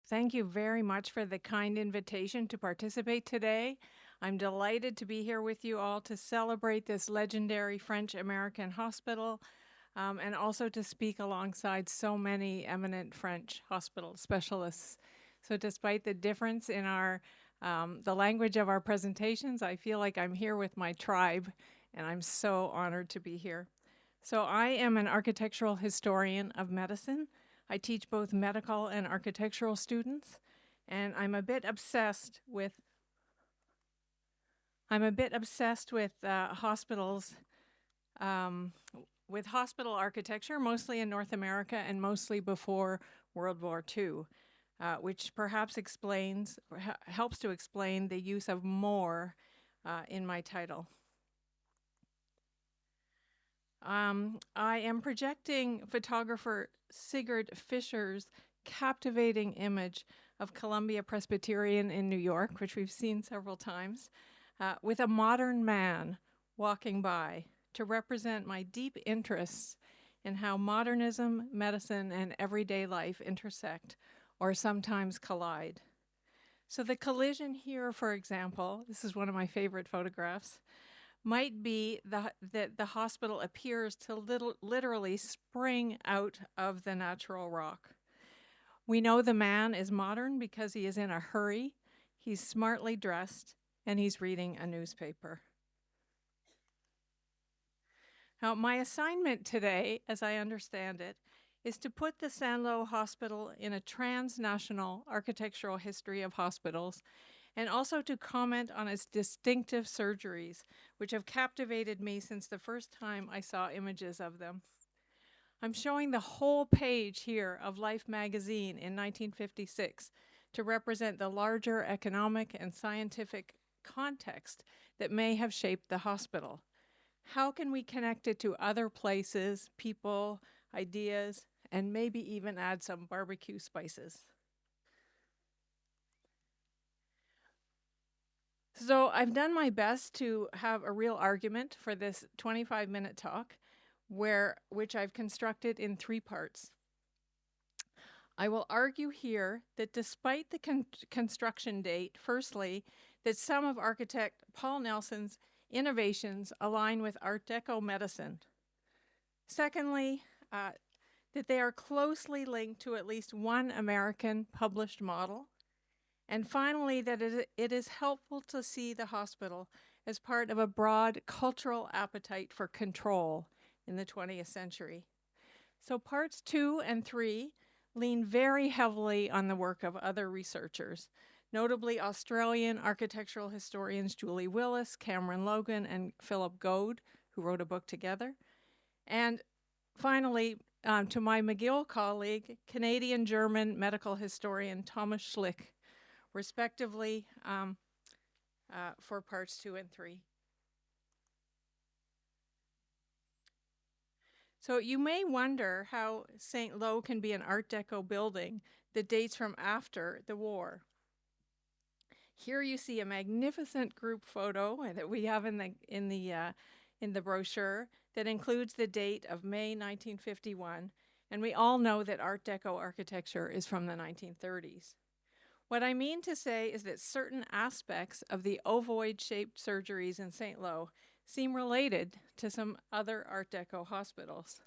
Thank you very much for the kind invitation to participate today. I'm delighted to be here with you all to celebrate this legendary French-American hospital and also to speak alongside so many eminent French hospital specialists. So despite the difference in the language of our presentations, I feel like I'm here with my tribe, and I'm so honored to be here. So I am an architectural historian of medicine. I teach both medical and architectural students, and I'm a bit obsessed with hospitals, um, with hospital architecture, mostly in North America and mostly before World War II, which perhaps helps to explain the use of more in my title. I am projecting photographer Sigurd Fischer's captivating image of Columbia Presbyterian in New York, which we've seen several times, with a modern man walking by to represent my deep interests in how modernism, medicine, and everyday life intersect or sometimes collide. So the collision here, for example, this is one of my favorite photographs, might be that the hospital appears to literally spring out of the natural rock. We know the man is modern because he is in a hurry, he's smartly dressed, and he's reading a newspaper. Now, my assignment today, as I understand it, is to put the Saint-Lô Hospital in a transnational architectural history of hospitals and also to comment on its distinctive surgeries, which have captivated me since the first time I saw images of them. I'm showing the whole page here of Life magazine in 1956 to represent the larger economic and scientific context that may have shaped the hospital. How can we connect it to other places, people, ideas, and maybe even add some barbecue spices? So I've done my best to have a real argument for this 25-minute talk, which I've constructed in 3 parts. I will argue here that despite the construction date, firstly, that some of architect Paul Nelson's innovations align with Art Deco medicine. Secondly, that they are closely linked to at least one American published model. And finally, that it is helpful to see the hospital as part of a broad cultural appetite for control in the 20th century. So parts 2 and 3 lean very heavily on the work of other researchers, notably Australian architectural historians Julie Willis, Cameron Logan, and Philip Goad, who wrote a book together. And finally, to my McGill colleague, Canadian-German medical historian Thomas Schlick, respectively, for parts 2 and 3. So you may wonder how St. Lo can be an Art Deco building that dates from after the war. Here you see a magnificent group photo that we have in the brochure that includes the date of May 1951, and we all know that Art Deco architecture is from the 1930s. What I mean to say is that certain aspects of the ovoid-shaped surgeries in St. Lo seem related to some other Art Deco hospitals.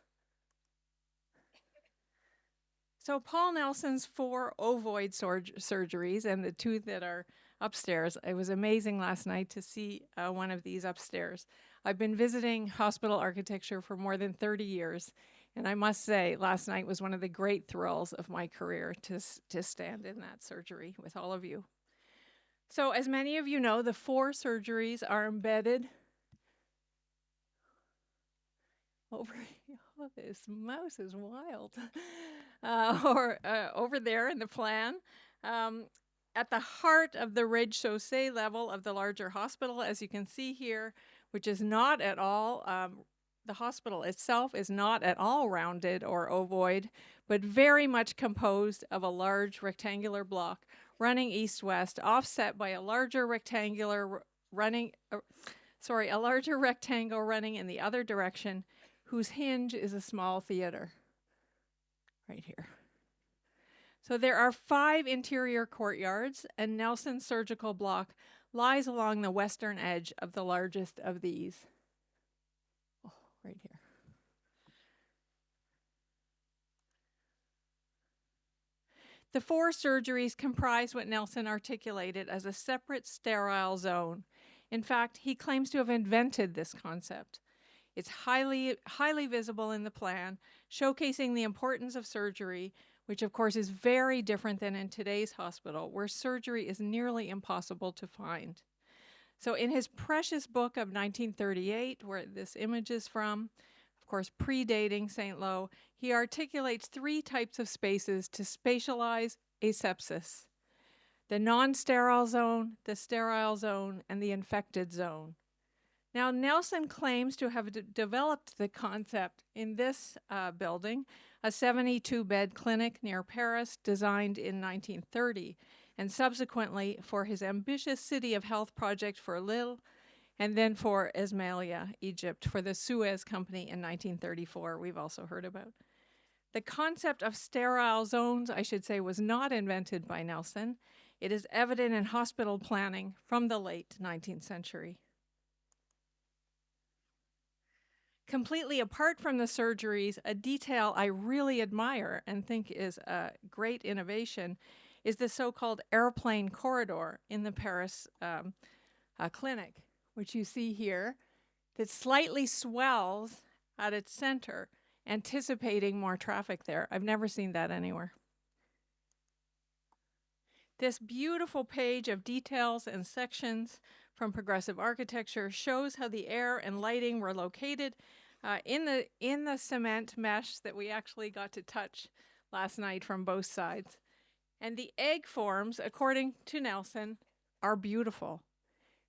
So Paul Nelson's 4 ovoid surgeries and the 2 that are upstairs, it was amazing last night to see one of these upstairs. I've been visiting hospital architecture for more than 30 years, and I must say, last night was one of the great thrills of my career to stand in that surgery with all of you. So as many of you know, the 4 surgeries are embedded over, oh, this mouse is wild, over there in the plan. At the heart of the rez-de-chaussee level of the larger hospital, as you can see here, which is not at all, the hospital itself is not at all rounded or ovoid, but very much composed of a large rectangular block running east-west, offset by a larger rectangle running in the other direction, whose hinge is a small theater right here. So there are 5 interior courtyards, and Nelson's surgical block lies along the western edge of the largest of these. Oh, right here. The 4 surgeries comprise what Nelson articulated as a separate sterile zone. In fact, he claims to have invented this concept. It's highly visible in the plan, showcasing the importance of surgery, which of course is very different than in today's hospital, where surgery is nearly impossible to find. So in his precious book of 1938, where this image is from, of course predating St. Lo, he articulates 3 types of spaces to spatialize asepsis: the non-sterile zone, the sterile zone, and the infected zone. Now, Nelson claims to have developed the concept in this building, a 72-bed clinic near Paris designed in 1930, and subsequently for his ambitious City of Health project for Lille, and then for Ismailia, Egypt, for the Suez Company in 1934, we've also heard about. The concept of sterile zones, I should say, was not invented by Nelson. It is evident in hospital planning from the late 19th century. Completely apart from the surgeries, a detail I really admire and think is a great innovation is the so-called airplane corridor in the Paris clinic, which you see here, that slightly swells at its center, anticipating more traffic there. I've never seen that anywhere. This beautiful page of details and sections from progressive architecture shows how the air and lighting were located in the cement mesh that we actually got to touch last night from both sides. And the egg forms, according to Nelson, are beautiful.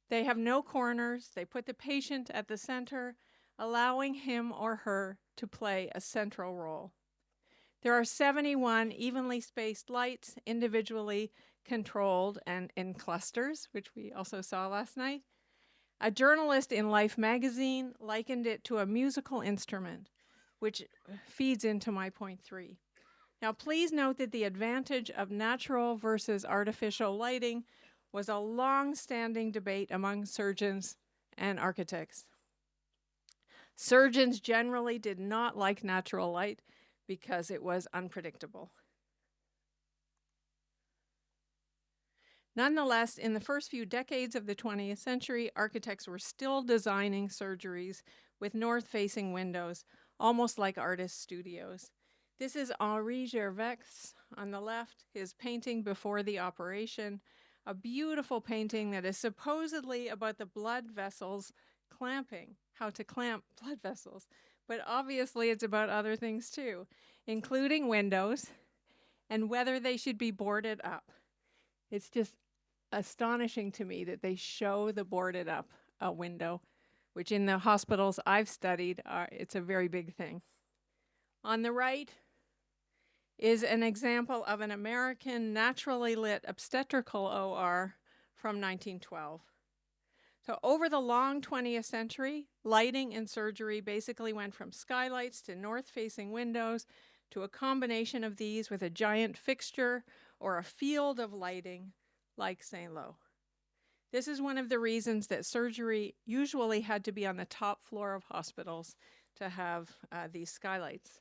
They have no corners. They put the patient at the center, allowing him or her to play a central role. There are 71 evenly spaced lights, individually controlled and in clusters, which we also saw last night. A journalist in Life magazine likened it to a musical instrument, which feeds into my point 3. Now, please note that the advantage of natural versus artificial lighting was a long-standing debate among surgeons and architects. Surgeons generally did not like natural light because it was unpredictable. Nonetheless, in the first few decades of the 20th century, architects were still designing surgeries with north-facing windows, almost like artist studios. This is Henri Gervais on the left, his painting Before the Operation, a beautiful painting that is supposedly about the blood vessels clamping, how to clamp blood vessels. But obviously it's about other things too, including windows and whether they should be boarded up. It's just astonishing to me that they show the boarded up window, which in the hospitals I've studied, it's a very big thing. On the right is an example of an American naturally lit obstetrical OR from 1912. So over the long 20th century, lighting in surgery basically went from skylights to north-facing windows to a combination of these with a giant fixture or a field of lighting like St. Lo. This is one of the reasons that surgery usually had to be on the top floor of hospitals to have these skylights.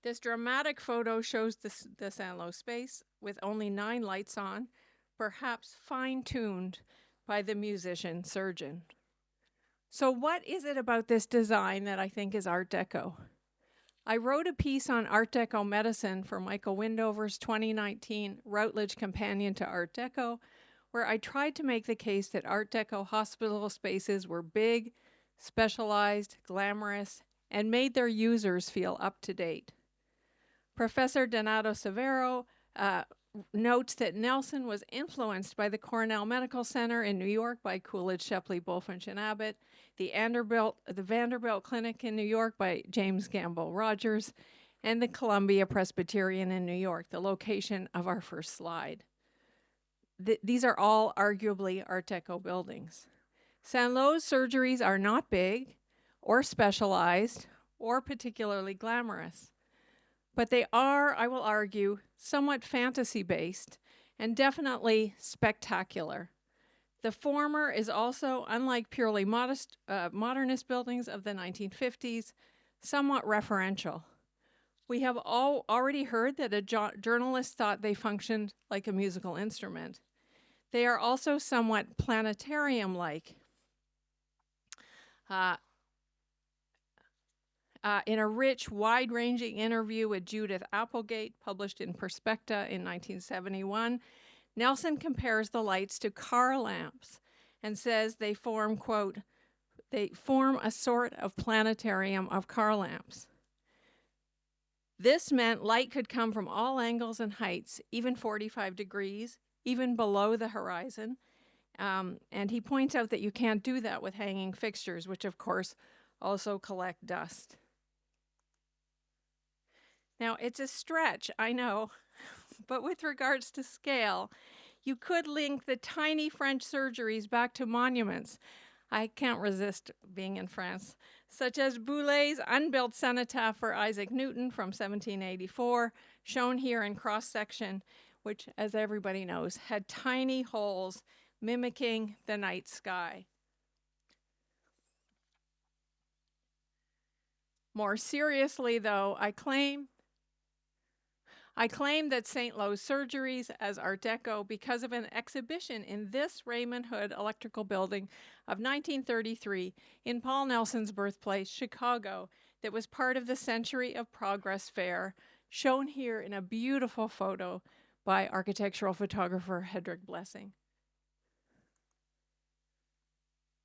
This dramatic photo shows the St. Lo space with only 9 lights on, perhaps fine-tuned by the musician surgeon. So what is it about this design that I think is Art Deco? I wrote a piece on Art Deco medicine for Michael Windover's 2019 Routledge Companion to Art Deco, where I tried to make the case that Art Deco hospital spaces were big, specialized, glamorous, and made their users feel up to date. Professor Donato Severo notes that Nelson was influenced by the Cornell Medical Center in New York by Coolidge, Shepley, Bulfinch, and Abbott, the Vanderbilt Clinic in New York by James Gamble Rogers, and the Columbia Presbyterian in New York, the location of our first slide. These are all arguably Art Deco buildings. St. Lo's surgeries are not big or specialized or particularly glamorous. but they are, I will argue, somewhat fantasy-based and definitely spectacular. The former is also, unlike purely modernist buildings of the 1950s, somewhat referential. We have already heard that a journalist thought they functioned like a musical instrument. They are also somewhat planetarium-like. In a rich, wide-ranging interview with Judith Applegate, published in Perspecta in 1971, Nelson compares the lights to car lamps and says they form, quote, they form a sort of planetarium of car lamps. This meant light could come from all angles and heights, even 45 degrees, even below the horizon. And he points out that you can't do that with hanging fixtures, which of course also collect dust. Now, it's a stretch, I know, but with regards to scale, you could link the tiny French surgeries back to monuments. I can't resist being in France, such as Boulet's unbuilt cenotaph for Isaac Newton from 1784, shown here in cross-section, which, as everybody knows, had tiny holes mimicking the night sky. More seriously, though, I claim that St. Lo's surgeries as Art Deco because of an exhibition in this Raymond Hood Electrical Building of 1933 in Paul Nelson's birthplace, Chicago, that was part of the Century of Progress Fair, shown here in a beautiful photo by architectural photographer Hedrick Blessing.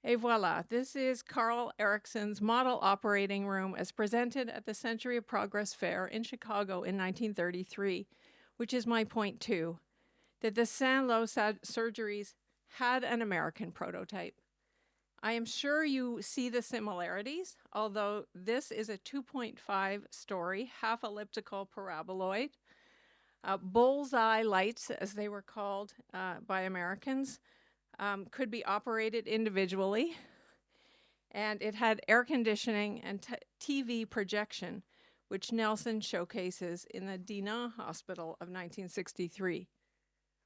Et voila, this is Carl Ericsson's model operating room as presented at the Century of Progress Fair in Chicago in 1933, which is my point too, that the St. Lo surgeries had an American prototype. I am sure you see the similarities, although this is a 2.5-story, half-elliptical paraboloid. Bullseye lights, as they were called by Americans, could be operated individually, and it had air conditioning and TV projection, which Nelson showcases in the Dinan Hospital of 1963.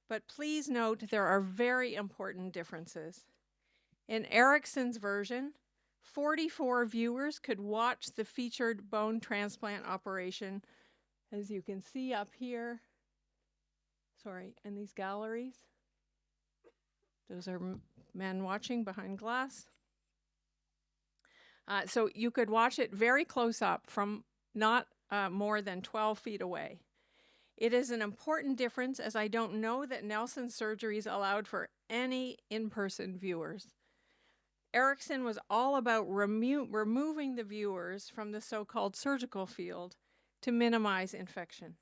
But please note there are very important differences. In Ericsson's version, 44 viewers could watch the featured bone transplant operation, as you can see up here, in these galleries. Those are men watching behind glass. So you could watch it very close up from not more than 12 feet away. It is an important difference as I don't know that Nelson's surgeries allowed for any in-person viewers. Erickson was all about removing the viewers from the so-called surgical field to minimize infection.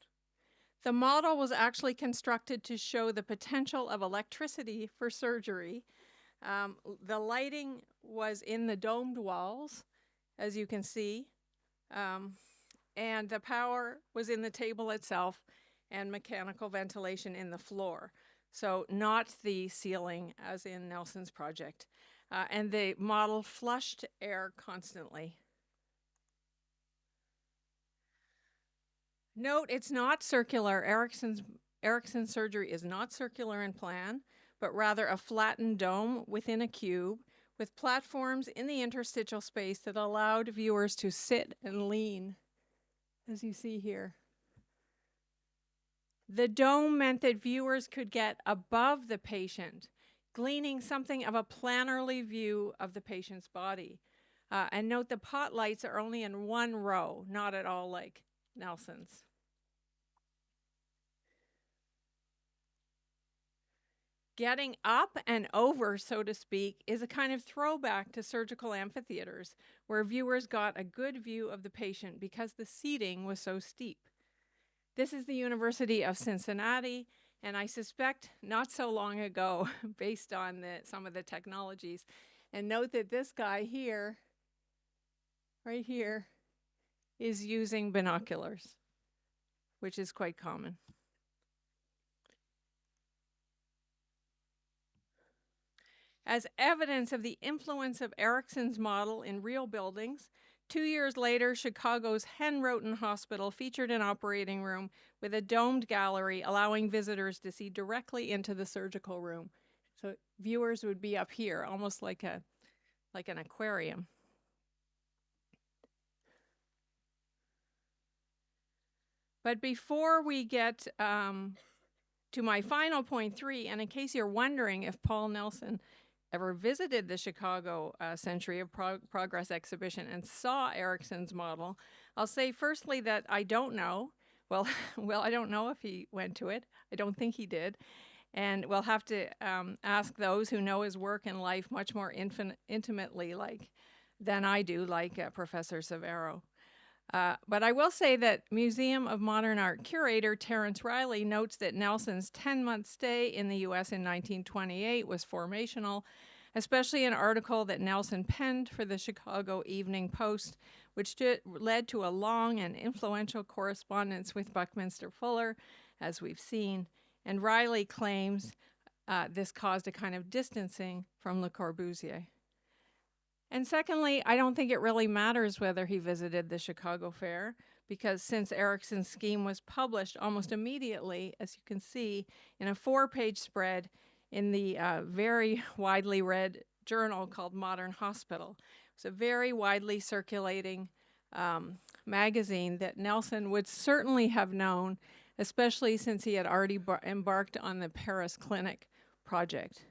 The model was actually constructed to show the potential of electricity for surgery. The lighting was in the domed walls, as you can see, and the power was in the table itself and mechanical ventilation in the floor. So not the ceiling as in Nelson's project. And the model flushed air constantly. Note, it's not circular. Ericsson's surgery is not circular in plan, but rather a flattened dome within a cube with platforms in the interstitial space that allowed viewers to sit and lean, as you see here. The dome meant that viewers could get above the patient, gleaning something of a planarly view of the patient's body. And note the pot lights are only in one row, not at all like Nelson's. Getting up and over, so to speak, is a kind of throwback to surgical amphitheaters, where viewers got a good view of the patient because the seating was so steep. This is the University of Cincinnati, and I suspect not so long ago, based on some of the technologies. And note that this guy here, right here, is using binoculars, which is quite common. As evidence of the influence of Ericsson's model in real buildings, 2 years later, Chicago's Henroten Hospital featured an operating room with a domed gallery, allowing visitors to see directly into the surgical room. So viewers would be up here, almost like an aquarium. But before we get to my final point 3, and in case you're wondering if Paul Nelson ever visited the Chicago Century of Progress exhibition and saw Erickson's model, I'll say firstly that I don't know. Well, I don't know if he went to it. I don't think he did. And we'll have to ask those who know his work and life much more intimately than I do, like Professor Severo. But I will say that Museum of Modern Art curator Terence Riley notes that Nelson's 10-month stay in the U.S. in 1928 was formational, especially an article that Nelson penned for the Chicago Evening Post, which led to a long and influential correspondence with Buckminster Fuller, as we've seen. And Riley claims this caused a kind of distancing from Le Corbusier. And secondly, I don't think it really matters whether he visited the Chicago Fair, because since Erickson's scheme was published almost immediately, as you can see, in a 4-page spread in the very widely read journal called Modern Hospital. It's a very widely circulating magazine that Nelson would certainly have known, especially since he had already embarked on the Paris Clinic project.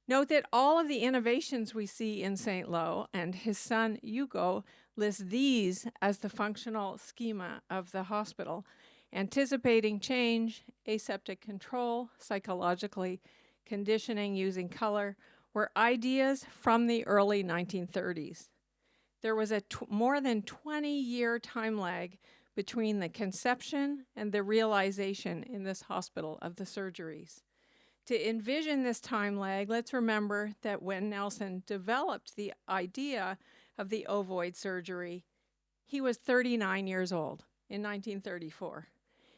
Note that all of the innovations we see in St. Lo and his son Hugo list these as the functional schema of the hospital: anticipating change, aseptic control, psychologically conditioning using color, were ideas from the early 1930s. There was a more than 20-year time lag between the conception and the realization in this hospital of the surgeries. To envision this time lag, let's remember that when Nelson developed the idea of the ovoid surgery, he was 39 years old in 1934.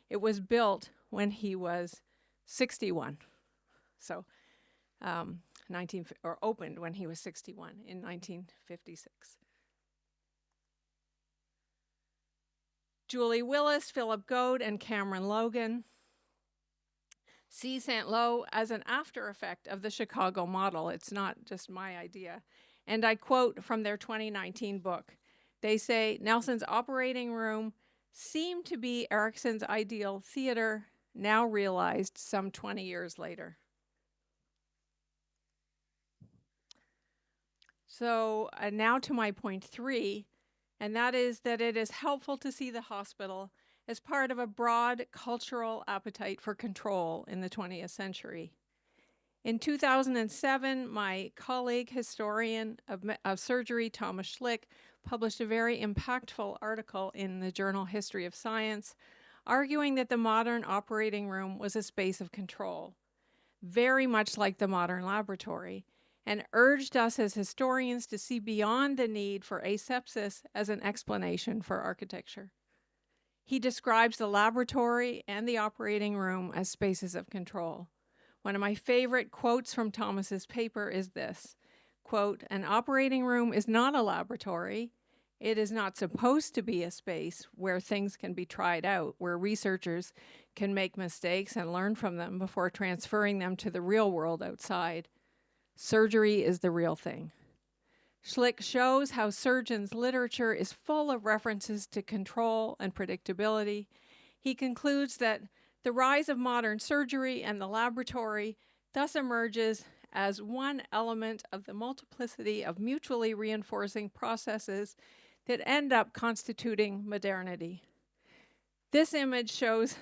It was built when he was 61. So opened when he was 61 in 1956. Julie Willis, Philip Goad, and Cameron Logan see St. Lo as an after effect of the Chicago model. It's not just my idea. And I quote from their 2019 book. They say, Nelson's operating room seemed to be Erickson's ideal theater, now realized some 20 years later. So now to my point 3, and that is that it is helpful to see the hospital as part of a broad cultural appetite for control in the 20th century. In 2007, my colleague, historian of surgery, Thomas Schlick, published a very impactful article in the journal History of Science, arguing that the modern operating room was a space of control, very much like the modern laboratory, and urged us as historians to see beyond the need for asepsis as an explanation for architecture. He describes the laboratory and the operating room as spaces of control. One of my favorite quotes from Thomas's paper is this, quote, "An operating room is not a laboratory. It is not supposed to be a space where things can be tried out, where researchers can make mistakes and learn from them before transferring them to the real world outside. Surgery is the real thing." Schlick shows how surgeons' literature is full of references to control and predictability. He concludes that the rise of modern surgery and the laboratory thus emerges as one element of the multiplicity of mutually reinforcing processes that end up constituting modernity. This image shows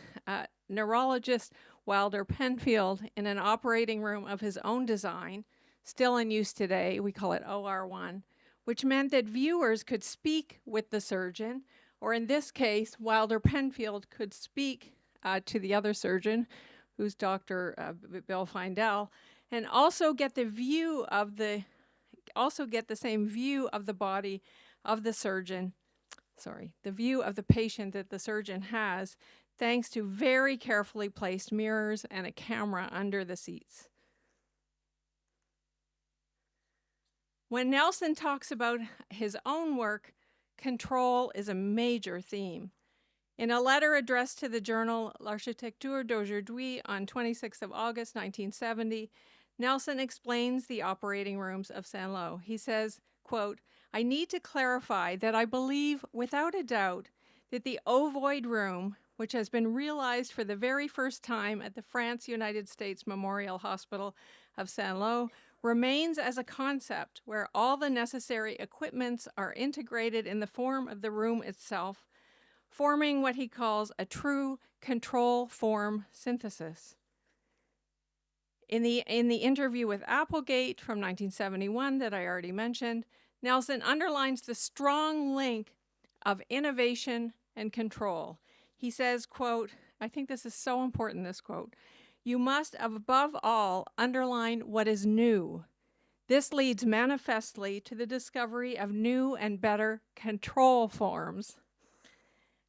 neurologist Wilder Penfield in an operating room of his own design, still in use today. We call it OR1, which meant that viewers could speak with the surgeon, or in this case, Wilder Penfield could speak to the other surgeon, who's Dr. Bill Findell, and also get the same view of the body of the surgeon, the view of the patient that the surgeon has, thanks to very carefully placed mirrors and a camera under the seats. When Nelson talks about his own work, control is a major theme. In a letter addressed to the journal L'Architecture d'aujourd'hui on 26th of August 1970, Nelson explains the operating rooms of Saint-Lô. He says, quote, "I need to clarify that I believe without a doubt that the ovoid room, which has been realized for the very first time at the France-United States Memorial Hospital of Saint-Lô, remains as a concept where all the necessary equipments are integrated in the form of the room itself, forming what he calls a true control form synthesis." In the interview with Applegate from 1971 that I already mentioned, Nelson underlines the strong link of innovation and control. He says, quote, I think this is so important, this quote, "You must above all underline what is new. This leads manifestly to the discovery of new and better control forms."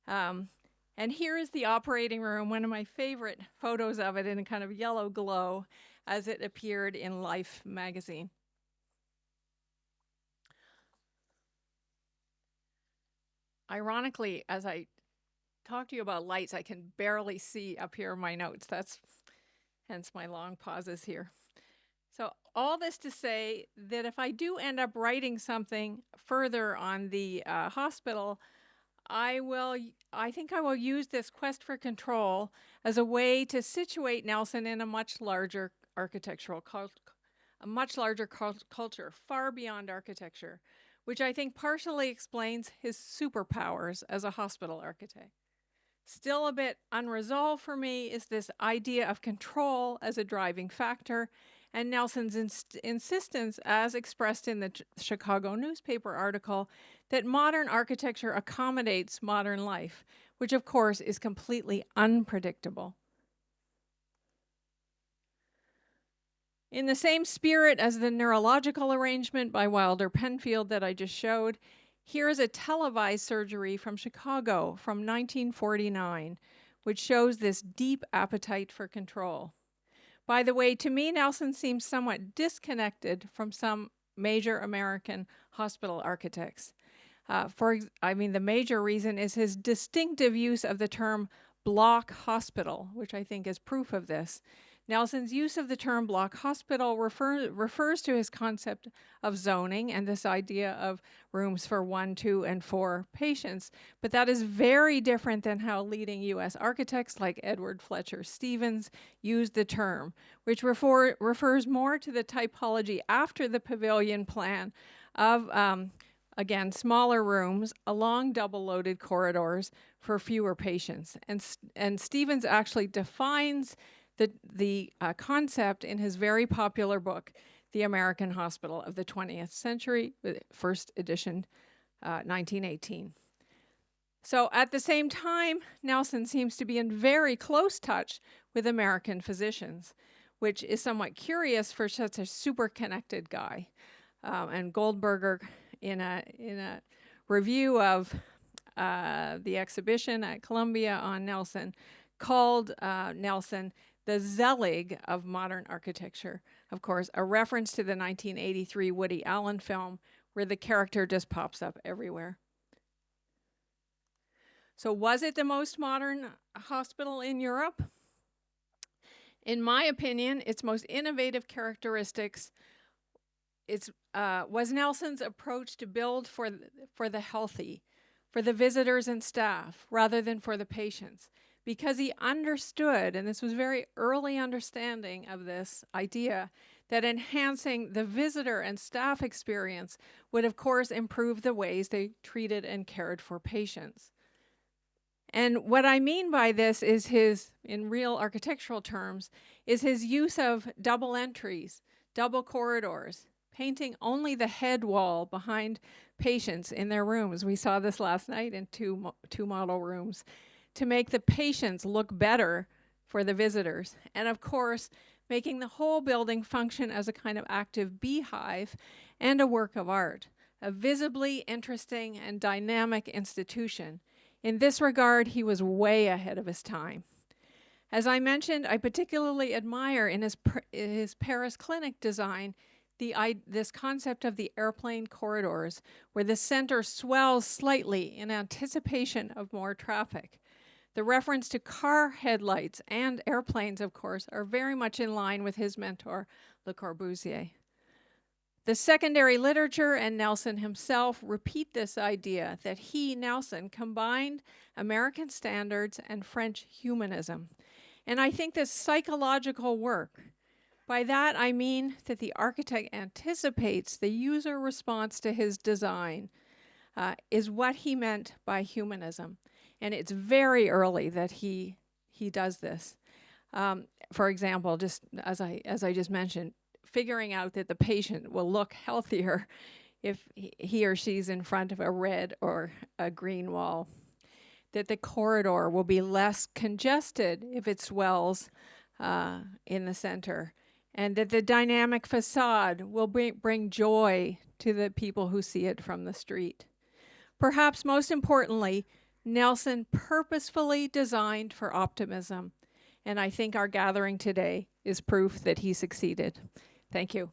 And here is the operating room, one of my favorite photos of it in a kind of yellow glow as it appeared in Life magazine. Ironically, as I talk to you about lights, I can barely see up here in my notes. That's hence my long pauses here. So all this to say that if I do end up writing something further on the hospital, I think I will use this quest for control as a way to situate Nelson in a much larger architectural culture, far beyond architecture, which I think partially explains his superpowers as a hospital architect. Still a bit unresolved for me is this idea of control as a driving factor, and Nelson's insistence, as expressed in the Chicago newspaper article, that modern architecture accommodates modern life, which of course is completely unpredictable. In the same spirit as the neurological arrangement by Wilder Penfield that I just showed, here is a televised surgery from Chicago from 1949, which shows this deep appetite for control. By the way, to me, Nelson seems somewhat disconnected from some major American hospital architects. The major reason is his distinctive use of the term block hospital, which I think is proof of this. Nelson's use of the term block hospital refers to his concept of zoning and this idea of rooms for 1, 2, and 4 patients, but that is very different than how leading U.S. architects like Edward Fletcher Stevens used the term, which refers more to the typology after the pavilion plan of, again, smaller rooms along double-loaded corridors for fewer patients. And Stevens actually defines the concept in his very popular book, The American Hospital of the 20th Century, first edition, 1918. So at the same time, Nelson seems to be in very close touch with American physicians, which is somewhat curious for such a super connected guy. And Goldberger, in a review of the exhibition at Columbia on Nelson, called Nelson the Zelig of modern architecture. Of course, a reference to the 1983 Woody Allen film where the character just pops up everywhere. So was it the most modern hospital in Europe? In my opinion, its most innovative characteristics was Nelson's approach to build for the healthy, for the visitors and staff, rather than for the patients. Because he understood, and this was very early understanding of this idea, that enhancing the visitor and staff experience would, of course, improve the ways they treated and cared for patients. And what I mean by this is in real architectural terms, is his use of double entries, double corridors, painting only the head wall behind patients in their rooms. We saw this last night in two model rooms, to make the patients look better for the visitors. And of course, making the whole building function as a kind of active beehive and a work of art, a visibly interesting and dynamic institution. In this regard, he was way ahead of his time. As I mentioned, I particularly admire in his Paris clinic design this concept of the airplane corridors, where the center swells slightly in anticipation of more traffic. The reference to car headlights and airplanes, of course, are very much in line with his mentor, Le Corbusier. The secondary literature and Nelson himself repeat this idea that he, Nelson, combined American standards and French humanism. And I think this psychological work, by that I mean that the architect anticipates the user response to his design, is what he meant by humanism. And it's very early that he does this. For example, just as I just mentioned, figuring out that the patient will look healthier if he or she's in front of a red or a green wall, that the corridor will be less congested if it swells in the center, and that the dynamic facade will bring joy to the people who see it from the street. Perhaps most importantly, Nelson purposefully designed for optimism, and I think our gathering today is proof that he succeeded. Thank you.